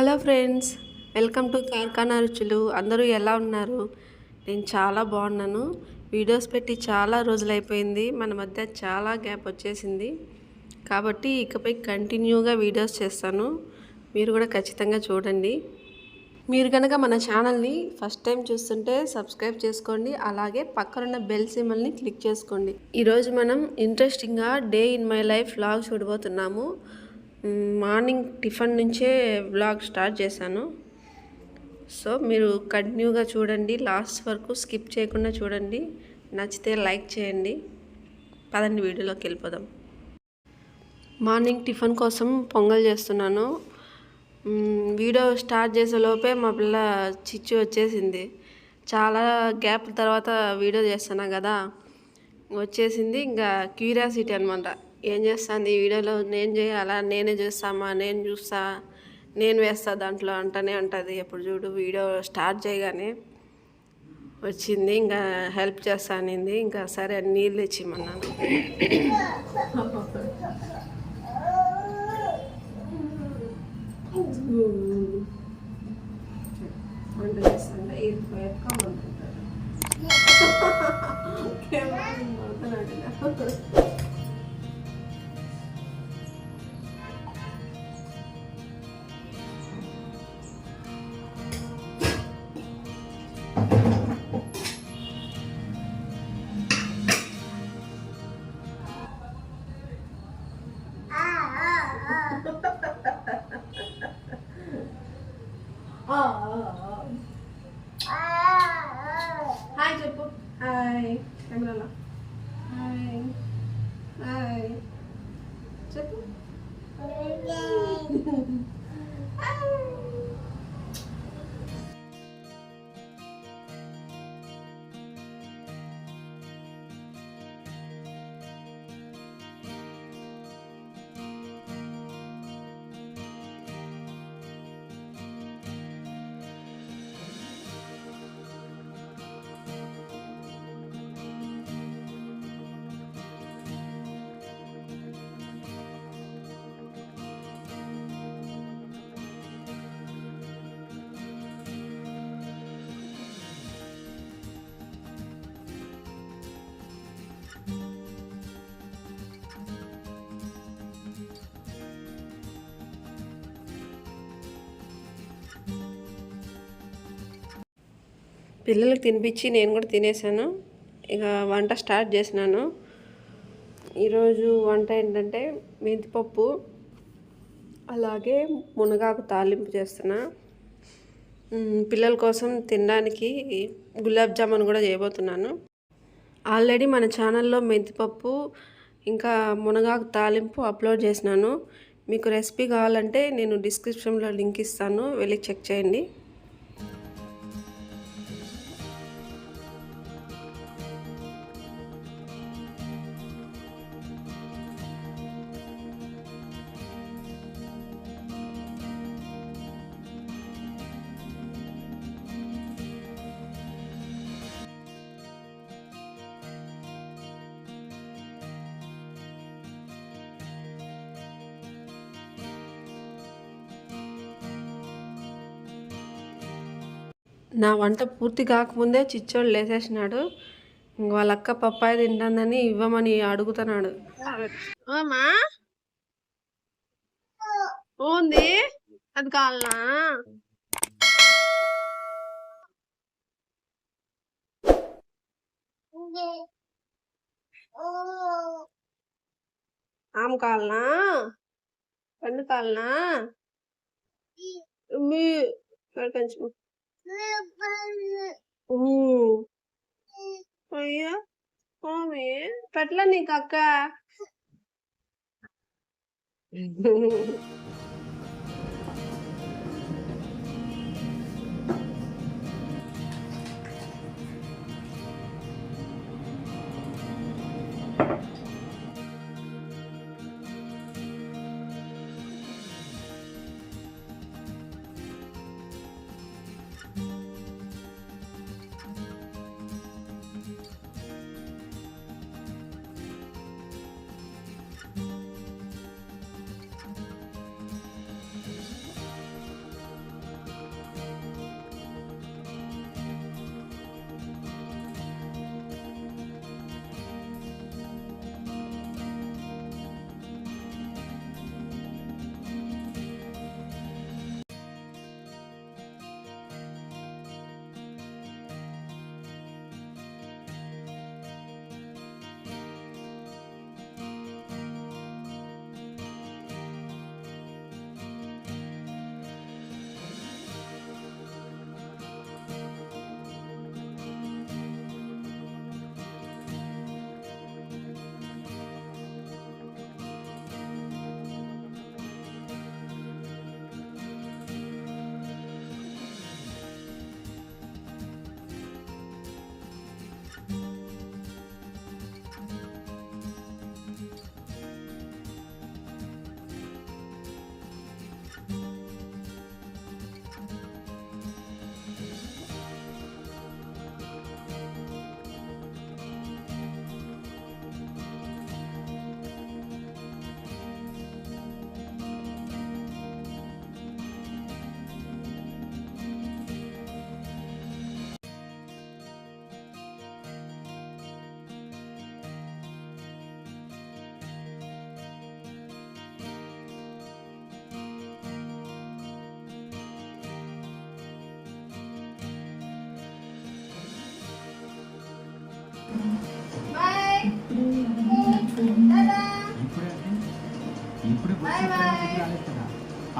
Hello friends, welcome to కార్ఖానా రుచులు. అందరూ ఎలా ఉన్నారు? నేను చాలా బాగున్నాను. వీడియోస్ పెట్టి చాలా రోజులైపోయింది. మన మధ్య చాలా గ్యాప్ వచ్చేసింది. కాబట్టి ఇకపై కంటిన్యూగా వీడియోస్ చేస్తాను. మీరు కూడా ఖచ్చితంగా చూడండి. మీరు కనుక మన ఛానల్ని ఫస్ట్ టైం చూస్తుంటే సబ్స్క్రైబ్ చేసుకోండి. అలాగే పక్కనున్న బెల్ సింబల్ని క్లిక్ చేసుకోండి. ఈరోజు మనం ఇంట్రెస్టింగ్గా day in my life vlog చూడబోతున్నాము. మార్నింగ్ టిఫిన్ నుంచే వ్లాగ్ స్టార్ట్ చేశాను. సో మీరు కంటిన్యూగా చూడండి, లాస్ట్ వరకు స్కిప్ చేయకుండా చూడండి. నచ్చితే లైక్ చేయండి. పదండి వీడియోలోకి వెళ్ళిపోదాం. మార్నింగ్ టిఫిన్ కోసం పొంగల్ చేస్తున్నాను. వీడియో స్టార్ట్ చేసే లోపే మా పిల్ల చిచ్చు వచ్చేసింది. చాలా గ్యాప్ తర్వాత వీడియో చేస్తున్నా కదా, వచ్చేసింది. ఇంకా క్యూరియాసిటీ అనమాట. ఏం చేస్తాను ఈ వీడియోలో, నేను చేయాలా, నేనే చేస్తామా, నేను చూస్తా, నేను వేస్తా దాంట్లో అంటనే అంటుంది. ఎప్పుడు చూడు వీడియో స్టార్ట్ చేయగానే వచ్చింది. ఇంకా హెల్ప్ చేస్తానింది. ఇంకా సరే నీళ్ళు ఇచ్చిమన్నాను. వంట చేస్తుంటే ఎత్తుకోమంటుంటారు. హాయ్ చెప్పు. హాయ్ కెమెరాలో. హాయ్ హాయ్ చెప్పు. పిల్లలకు తినిపించి నేను కూడా తినేసాను. ఇక వంట స్టార్ట్ చేసినాను. ఈరోజు వంట ఏంటంటే మెంతిపప్పు, అలాగే మునగాకు తాలింపు చేస్తున్నా. పిల్లల కోసం తినడానికి గులాబ్ జామున్ కూడా చేయబోతున్నాను. ఆల్రెడీ మన ఛానల్లో మెంతిపప్పు ఇంకా మునగాకు తాలింపు అప్లోడ్ చేసినాను. మీకు రెసిపీ కావాలంటే నేను డిస్క్రిప్షన్లో లింక్ ఇస్తాను, వెళ్ళి చెక్ చేయండి. నా వంట పూర్తి కాకముందే చిచ్చోడు లేసేసినాడు. ఇంక వాళ్ళ అక్క పప్పాయి తింటానని ఇవ్వమని అడుగుతున్నాడు. అమ్మా ఉంది, అది కావాలనా? ఆమె కావాలనా? పండు కావాలనా? మీ కొంచెం అయ్యా స్వామి పెట్ల నీకు అక్క.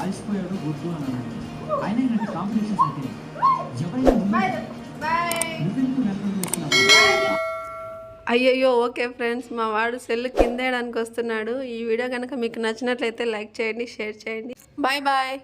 అలసిపోయాడు గుర్తు అని అన్నాడు. ఆయన ఇలాంటి కాంపిటీషన్స్ అంటే ఎవరైనా నువ్వెందుకు వెనకడుగు వేస్తున్నావు? అయ్యయ్యో ఓకే ఫ్రెండ్స్, మా వాడు సెల్ కిందేయడానికి వస్తున్నాడు. ఈ వీడియో కనుక మీకు నచ్చినట్లయితే లైక్ చేయండి, షేర్ చేయండి. Bye bye.